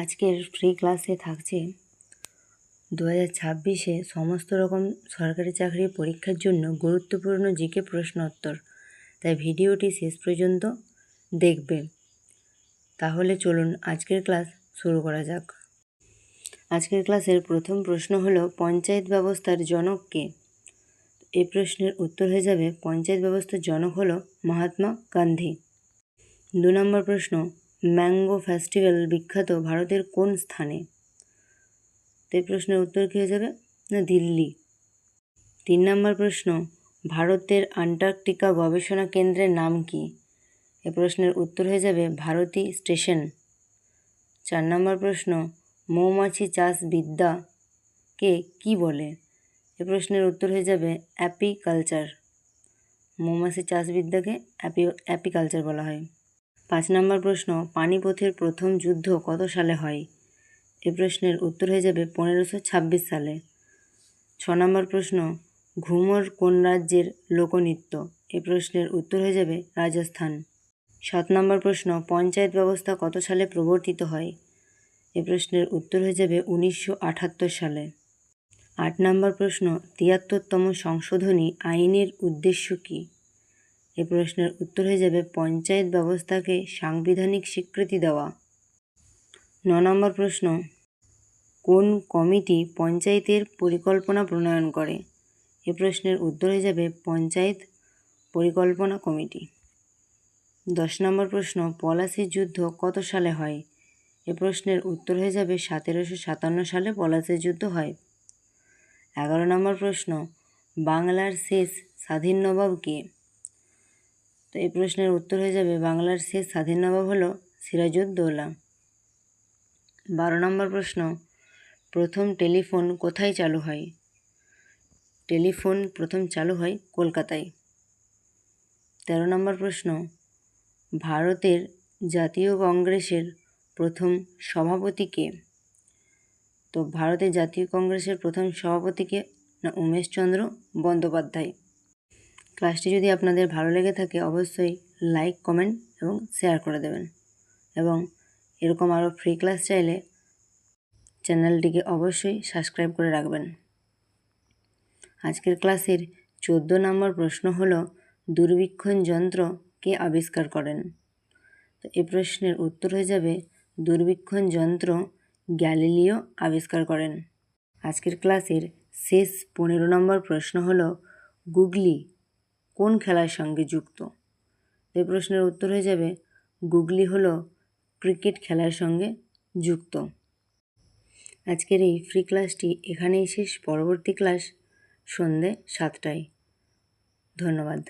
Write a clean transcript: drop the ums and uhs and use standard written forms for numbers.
আজকের ফ্রি ক্লাসে থাকছে 2026-এ সমস্ত রকম সরকারি চাকরির পরীক্ষার জন্য গুরুত্বপূর্ণ জিকে প্রশ্ন উত্তর। তাই ভিডিওটি শেষ পর্যন্ত দেখবে। তাহলে চলুন আজকের ক্লাস শুরু করা যাক। আজকের ক্লাসের প্রথম প্রশ্ন হলো, পঞ্চায়েত ব্যবস্থার জনক কে? এই প্রশ্নের উত্তর হয়ে যাবে, পঞ্চায়েত ব্যবস্থার জনক হলো মহাত্মা গান্ধী। 2 নম্বর প্রশ্ন, ম্যাঙ্গো ফেস্টিভ্যাল বিখ্যাত ভারতের কোন স্থানে? এই প্রশ্নের উত্তর কী হয়ে যাবে না, দিল্লি। 3 নম্বর প্রশ্ন, ভারতের আন্টার্কটিকা গবেষণা কেন্দ্রের নাম কি? এ প্রশ্নের উত্তর হয়ে যাবে ভারতী স্টেশন। 4 নম্বর প্রশ্ন, মৌমাছি চাষ বিদ্যাকে কি বলে? এ প্রশ্নের উত্তর হয়ে যাবে অ্যাপিকালচার। মৌমাছি চাষবিদ্যাকে অ্যাপিকালচার বলা হয়। 5 নম্বর প্রশ্ন, পানিপথের প্রথম যুদ্ধ কত সালে হয়? এ প্রশ্নের উত্তর হয়ে যাবে 1526 সালে। 6 নম্বর প্রশ্ন, ঘুমর কোন রাজ্যের লোকনৃত্য? এ প্রশ্নের উত্তর হয়ে যাবে রাজস্থান। 7 নম্বর প্রশ্ন, পঞ্চায়েত ব্যবস্থা কত সালে প্রবর্তিত হয়? এ প্রশ্নের উত্তর হয়ে যাবে 1978 সালে। 8 নম্বর প্রশ্ন, 73তম সংশোধনী আইনের উদ্দেশ্য কী? এ প্রশ্নের উত্তর হয়ে যাবে পঞ্চায়েত ব্যবস্থাকে সাংবিধানিক স্বীকৃতি দেওয়া। 9 নম্বর প্রশ্ন, কোন কমিটি পঞ্চায়েতের পরিকল্পনা প্রণয়ন করে? এ প্রশ্নের উত্তর হয়ে যাবে পঞ্চায়েত পরিকল্পনা কমিটি। 10 নম্বর প্রশ্ন, পলাশীর যুদ্ধ কত সালে হয়? এ প্রশ্নের উত্তর হয়ে যাবে 1757 সালে পলাশীর যুদ্ধ হয়। 11 নম্বর প্রশ্ন, বাংলার শেষ স্বাধীন নবাব কে? তো এই প্রশ্নের উত্তর হয়ে যাবে বাংলার শেষ স্বাধীন নবাব হলো সিরাজউদ্দৌলা। 12 নম্বর প্রশ্ন, প্রথম টেলিফোন কোথায় চালু হয়? টেলিফোন প্রথম চালু হয় কলকাতায়। 13 নম্বর প্রশ্ন, ভারতের জাতীয় কংগ্রেসের প্রথম সভাপতি কে? তো ভারতের জাতীয় কংগ্রেসের প্রথম সভাপতি কে না, উমেশচন্দ্র বন্দ্যোপাধ্যায়। ক্লাসটি যদি আপনাদের ভালো লেগে থাকে অবশ্যই লাইক, কমেন্ট এবং শেয়ার করে দেবেন, এবং এরকম আরও ফ্রি ক্লাস চাইলে চ্যানেলটিকে অবশ্যই সাবস্ক্রাইব করে রাখবেন। আজকের ক্লাসের 14 নম্বর প্রশ্ন হলো, দূরবীক্ষণ যন্ত্র কে আবিষ্কার করেন? তো এই প্রশ্নের উত্তর হয়ে যাবে দূরবীক্ষণ যন্ত্র গ্যালিলিও আবিষ্কার করেন। আজকের ক্লাসের শেষ 15 নম্বর প্রশ্ন হলো, গুগলি কোন খেলার সঙ্গে যুক্ত? এই প্রশ্নের উত্তর হয়ে যাবে গুগলি হলো ক্রিকেট খেলার সঙ্গে যুক্ত। আজকের এই ফ্রি ক্লাসটি এখানেই শেষ। পরবর্তী ক্লাস সন্ধ্যে 7টায়। ধন্যবাদ।